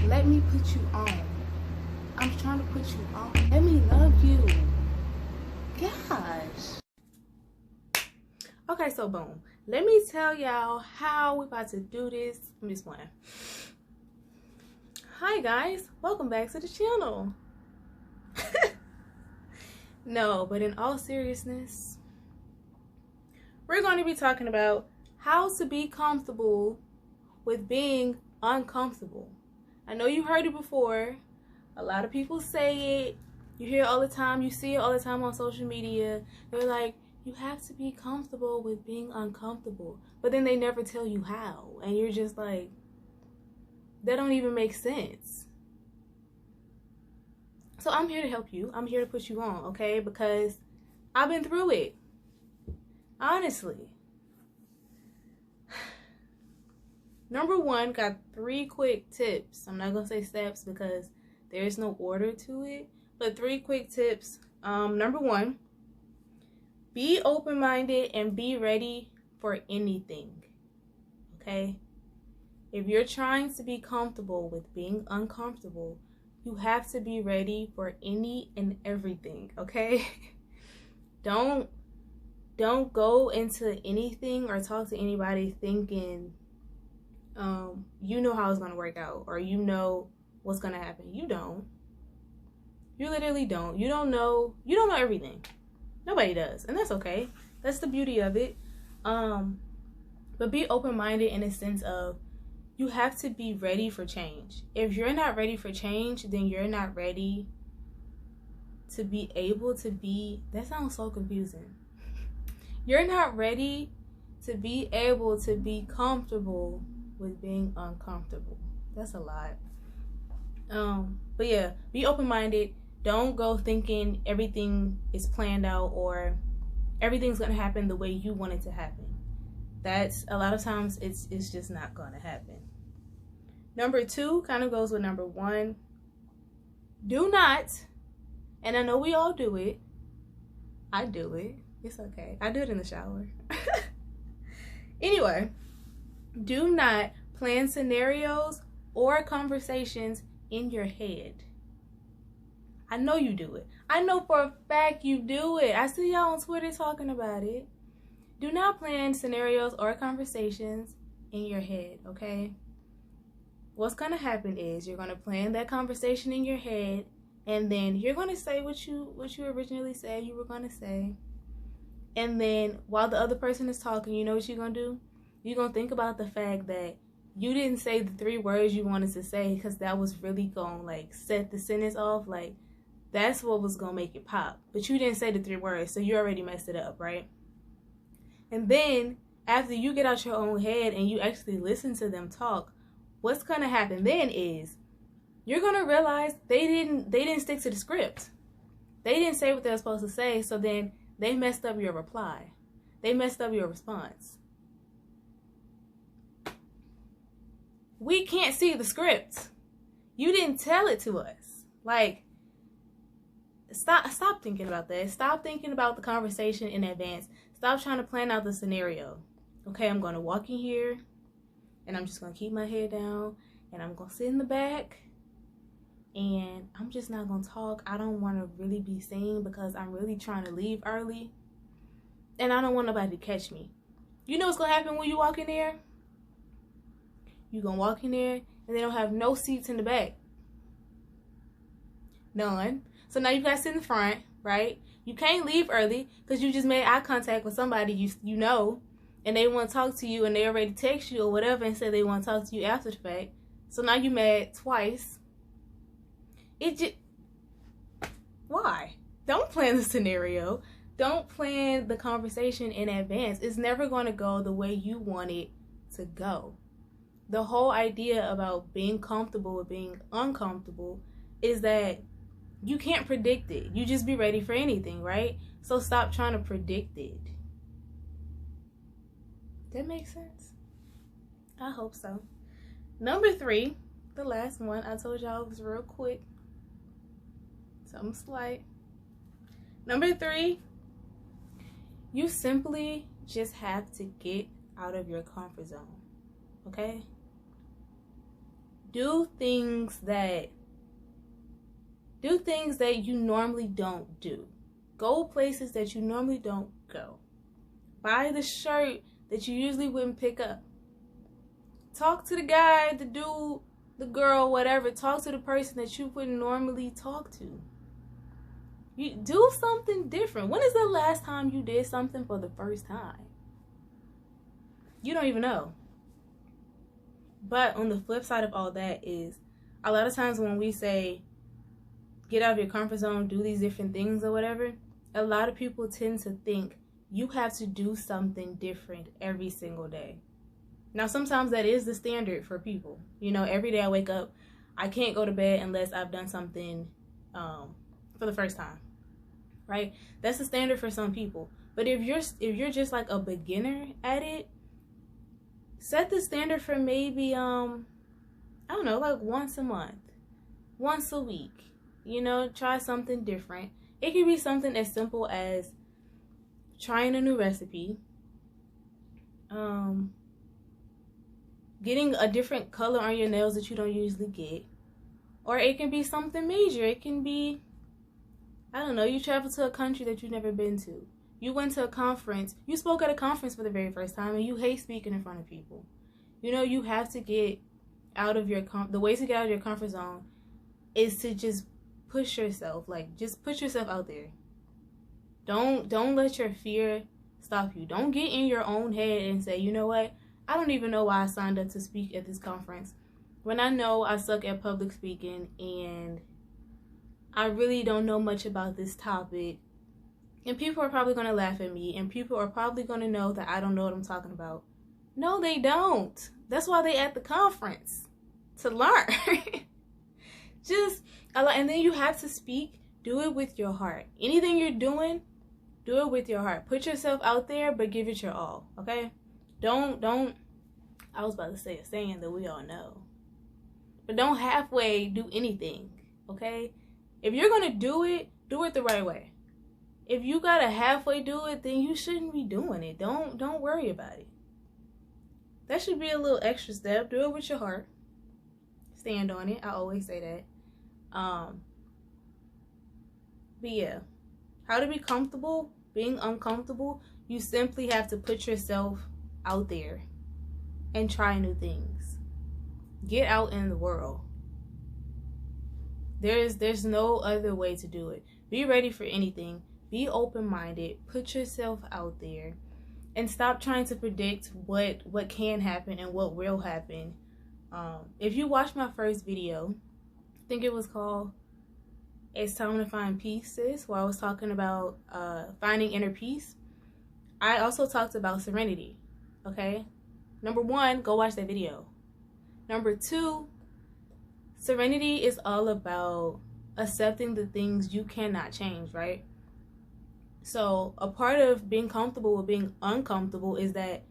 Let me put you on. I'm trying to put you on. Let me love you. Gosh. Okay, so boom. Let me tell y'all how we about to do this. I'm just playing. Hi guys, welcome back to the channel. No, but in all seriousness, we're going to be talking about how to be comfortable with being uncomfortable. I know you heard it before. A lot of people say it. You hear it all the time. You see it all the time on social media. They're like, you have to be comfortable with being uncomfortable. But then they never tell you how. And you're just like, that don't even make sense. So I'm here to help you. I'm here to put you on, okay? Because I've been through it. Honestly. Number one, got 3 quick tips. I'm not going to say steps because there's no order to it. But 3 quick tips. Number one, be open-minded and be ready for anything. Okay? If you're trying to be comfortable with being uncomfortable, you have to be ready for any and everything, okay? Don't go into anything or talk to anybody thinking you know how it's going to work out or you know what's going to happen. You don't. You literally don't. You don't know everything. Nobody does, and that's okay. That's the beauty of it. But be open-minded in a sense of you have to be ready for change. If you're not ready for change, then you're not ready to be able to be, that sounds so confusing. You're not ready to be able to be comfortable with being uncomfortable. That's a lot. But yeah, be open-minded. Don't go thinking everything is planned out or everything's gonna happen the way you want it to happen. That's a lot of times it's just not gonna happen. Number 2 kind of goes with number 1. Do not, and I know we all do it. I do it. It's okay. I do it in the shower. Anyway, do not plan scenarios or conversations in your head. I know you do it. I know for a fact you do it. I see y'all on Twitter talking about it. Do not plan scenarios or conversations in your head, okay? What's going to happen is you're going to plan that conversation in your head, and then you're going to say what you originally said you were going to say. And then while the other person is talking, you know what you're going to do? You're going to think about the fact that you didn't say the 3 words you wanted to say because that was really going to like set the sentence off. Like that's what was going to make it pop. But you didn't say the 3 words, so you already messed it up, right? And then after you get out your own head and you actually listen to them talk, what's going to happen then is you're going to realize they didn't stick to the script. They didn't say what they were supposed to say, so then they messed up your reply. They messed up your response. We can't see the script. You didn't tell it to us. Like, stop thinking about that. Stop thinking about the conversation in advance. Stop trying to plan out the scenario. Okay, I'm going to walk in here, and I'm just going to keep my head down, and I'm going to sit in the back, and I'm just not going to talk. I don't want to really be seen because I'm really trying to leave early, and I don't want nobody to catch me. You know what's going to happen when you walk in there? You're going to walk in there, and they don't have no seats in the back. None. So now you got to sit in the front, right? You can't leave early because you just made eye contact with somebody you know, and they want to talk to you, and they already text you or whatever and said they want to talk to you after the fact. So now you mad twice. Why? Don't plan the scenario. Don't plan the conversation in advance. It's never going to go the way you want it to go. The whole idea about being comfortable with being uncomfortable is that you can't predict it. You just be ready for anything, right? So stop trying to predict it. That makes sense? I hope so. Number 3, the last one, I told y'all it was real quick. Something slight. Number 3, you simply just have to get out of your comfort zone. Okay? Do things that you normally don't do. Go places that you normally don't go. Buy the shirt that you usually wouldn't pick up. Talk to the guy, the dude, the girl, whatever. Talk to the person that you wouldn't normally talk to. You do something different. When is the last time you did something for the first time? You don't even know. But on the flip side of all that is, a lot of times when we say, get out of your comfort zone, do these different things or whatever, a lot of people tend to think you have to do something different every single day. Now, sometimes that is the standard for people. You know, every day I wake up, I can't go to bed unless I've done something for the first time, right? That's the standard for some people. But if you're just like a beginner at it, set the standard for maybe I don't know, like once a month, once a week. You know, try something different. It could be something as simple as trying a new recipe, getting a different color on your nails that you don't usually get, or it can be something major. It can be, I don't know, you travel to a country that you've never been to. You went to a conference, you spoke at a conference for the very first time, and you hate speaking in front of people. You know, you have to get out of your, the way to get out of your comfort zone is to just push yourself, like just put yourself out there. Don't let your fear stop you. Don't get in your own head and say, you know what, I don't even know why I signed up to speak at this conference when I know I suck at public speaking and I really don't know much about this topic, and people are probably going to laugh at me, and people are probably going to know that I don't know what I'm talking about. No, they don't. That's why they at the conference, to learn. And then you have to speak, do it with your heart. Anything you're doing, do it with your heart. Put yourself out there, but give it your all, okay? Don't, I was about to say a saying that we all know, but don't halfway do anything, okay? If you're going to do it the right way. If you got to halfway do it, then you shouldn't be doing it. Don't worry about it. That should be a little extra step. Do it with your heart. Stand on it. I always say that. But yeah, how to be comfortable being uncomfortable. You simply have to put yourself out there and try new things. Get out in the world. There's no other way to do it. Be ready for anything. Be open-minded. Put yourself out there. And stop trying to predict what can happen and what will happen. If you watched my first video, I think it was called It's Time to Find Peace, Sis, where I was talking about finding inner peace. I also talked about serenity, okay? Number one, go watch that video. Number two, serenity is all about accepting the things you cannot change, right? So a part of being comfortable with being uncomfortable is that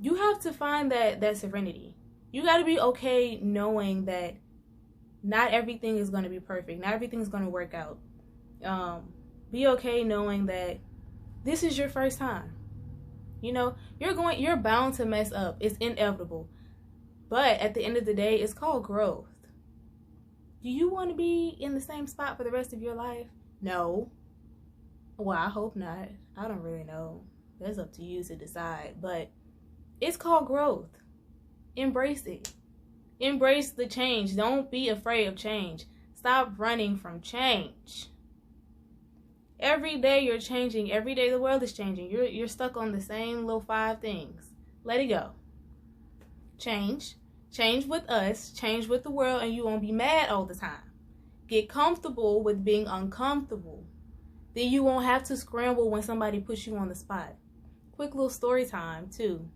you have to find that serenity. You got to be okay knowing that not everything is going to be perfect. Not everything is going to work out. Be okay knowing that this is your first time. You know, you're bound to mess up. It's inevitable. But at the end of the day, it's called growth. Do you want to be in the same spot for the rest of your life? No. Well, I hope not. I don't really know. That's up to you to decide. But it's called growth. Embrace it. Embrace the change. Don't be afraid of change. Stop running from change. Every day you're changing. Every day the world is changing. You're stuck on the same little 5 things. Let it go. Change. Change with us. Change with the world, and you won't be mad all the time. Get comfortable with being uncomfortable. Then you won't have to scramble when somebody puts you on the spot. Quick little story time, too.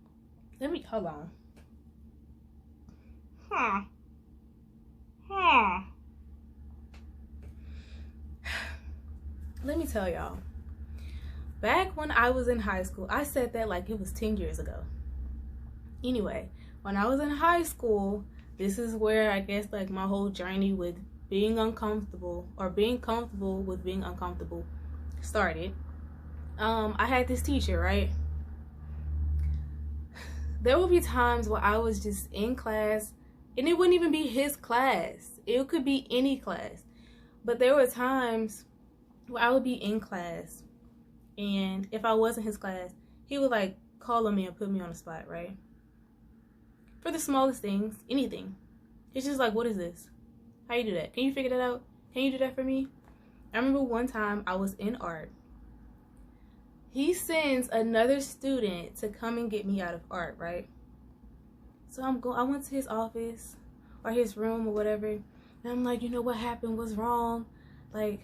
Hold on. Let me tell y'all. Back when I was in high school, I said that like it was 10 years ago. Anyway, when I was in high school, this is where I guess like my whole journey with being uncomfortable or being comfortable with being uncomfortable started. I had this teacher, right? There would be times where I was just in class And it wouldn't even be his class. It could be any class. But there were times where I would be in class, and if I wasn't his class, he would like call on me and put me on the spot, right? For the smallest things, anything. It's just like, what is this? How you do that? Can you figure that out? Can you do that for me? I remember one time I was in art. He sends another student to come and get me out of art, right? So I went to his office or his room or whatever, and I'm like, you know what happened? What's wrong? Like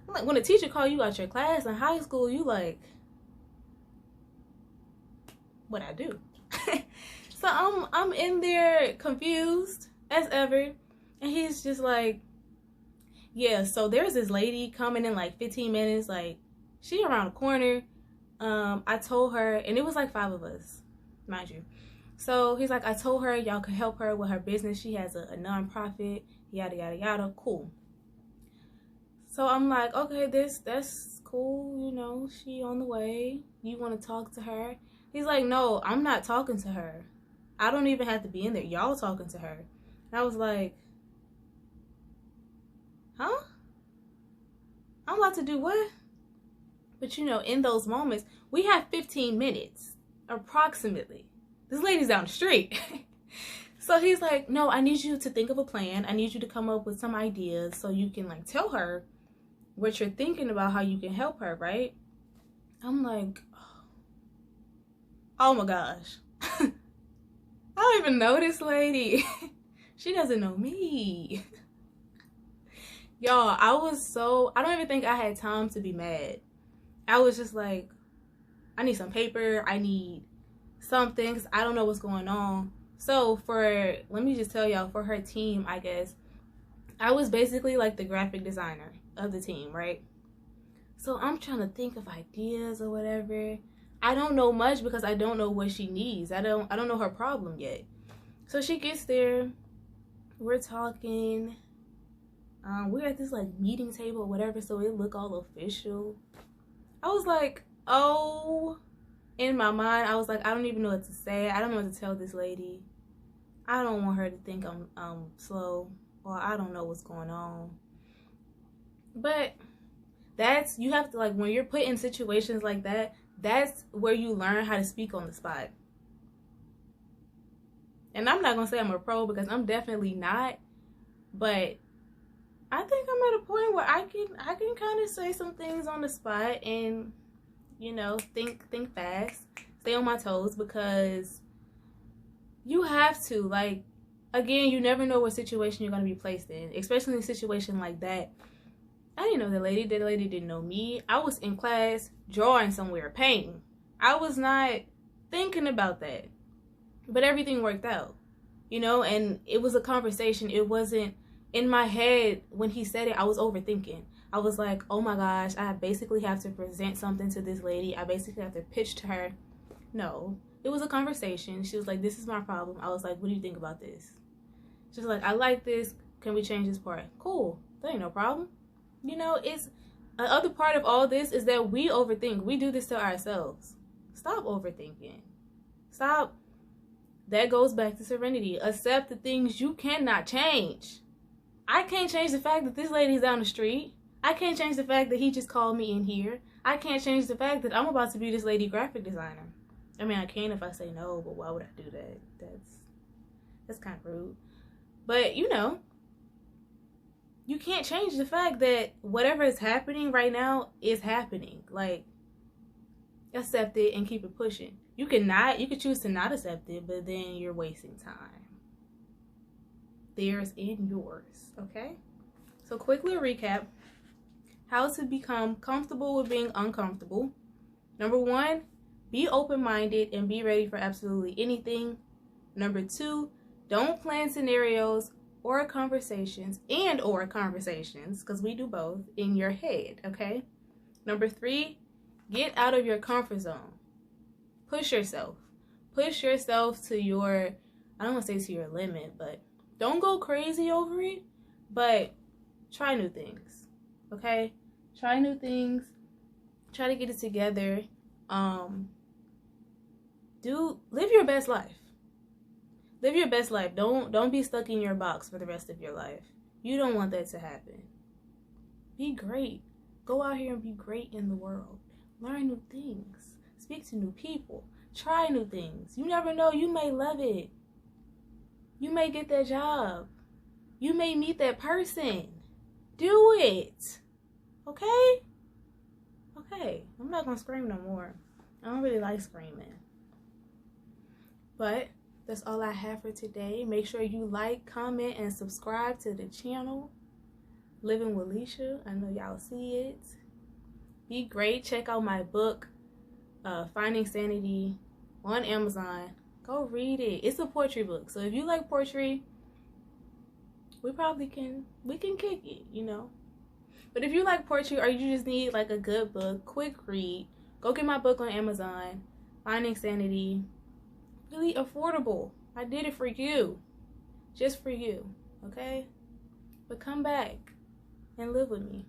when a teacher call you out your class in high school, you like, what I do? So I'm in there confused as ever, and he's just like, yeah, so there's this lady coming in like 15 minutes, like she around the corner. I told her, and it was like 5 of us, mind you. So he's like, I told her y'all could help her with her business. She has a non-profit, yada yada yada. Cool. So I'm like, okay, that's cool, you know, she on the way. You want to talk to her? He's like, no, I'm not talking to her. I don't even have to be in there. Y'all talking to her. And I was like, huh? I'm about to do what? But you know, in those moments, we have 15 minutes, approximately. This lady's down the street. So he's like, no, I need you to think of a plan. I need you to come up with some ideas so you can like tell her what you're thinking about, how you can help her, right? I'm like, oh my gosh. I don't even know this lady. She doesn't know me. Y'all, I don't even think I had time to be mad. I was just like, I need some paper. I need something because I don't know what's going on. So let me just tell y'all, for her team, I guess, I was basically like the graphic designer of the team, right? So I'm trying to think of ideas or whatever. I don't know much because I don't know what she needs. I don't know her problem yet. So she gets there, we're talking, we're at this like meeting table or whatever, so it look all official. I was like, oh, in my mind, I was like, I don't even know what to say. I don't know what to tell this lady. I don't want her to think I'm slow, or I don't know what's going on. But you have to, like, when you're put in situations like that, that's where you learn how to speak on the spot. And I'm not gonna say I'm a pro because I'm definitely not, but I think I'm at a point where I can kind of say some things on the spot and, you know, think fast, stay on my toes, because you have to, like, again, you never know what situation you're gonna be placed in, especially in a situation like that. I didn't know the lady didn't know me. I was in class drawing somewhere, painting. I was not thinking about that, but everything worked out, you know. And it was a conversation. It wasn't in my head when he said it. I was overthinking. I was like, oh my gosh, I basically have to present something to this lady. I basically have to pitch to her. No, it was a conversation. She was like, this is my problem. I was like, what do you think about this? She's like, I like this. Can we change this part? Cool. That ain't no problem. You know, it's another part of all this is that we overthink. We do this to ourselves. Stop overthinking. Stop. That goes back to serenity. Accept the things you cannot change. I can't change the fact that this lady's down the street. I can't change the fact that he just called me in here. I can't change the fact that I'm about to be this lady graphic designer. I mean, I can if I say no, but why would I do that? That's kind of rude. But, you know, you can't change the fact that whatever is happening right now is happening. Like, accept it and keep it pushing. You could choose to not accept it, but then you're wasting time. Theirs and yours, okay? So quickly a recap. How to become comfortable with being uncomfortable. Number 1, be open-minded and be ready for absolutely anything. Number 2, don't plan scenarios or conversations, because we do both, in your head, okay? Number 3, get out of your comfort zone. Push yourself. Push yourself to your, I don't want to say to your limit, but don't go crazy over it, but try new things, okay? Try new things. Try to get it together. Live your best life. Live your best life. Don't be stuck in your box for the rest of your life. You don't want that to happen. Be great. Go out here and be great in the world. Learn new things. Speak to new people. Try new things. You never know. You may love it. You may get that job. You may meet that person. Do it. Okay? Okay. I'm not going to scream no more. I don't really like screaming. But that's all I have for today. Make sure you like, comment, and subscribe to the channel. Living with Leisha. I know y'all see it. Be great. Check out my book, Finding Sanity, on Amazon. Go read it. It's a poetry book. So if you like poetry, we can kick it, you know. But if you like poetry or you just need like a good book, quick read, go get my book on Amazon, Finding Sanity. Really affordable. I did it for you. Just for you. Okay? But come back and live with me.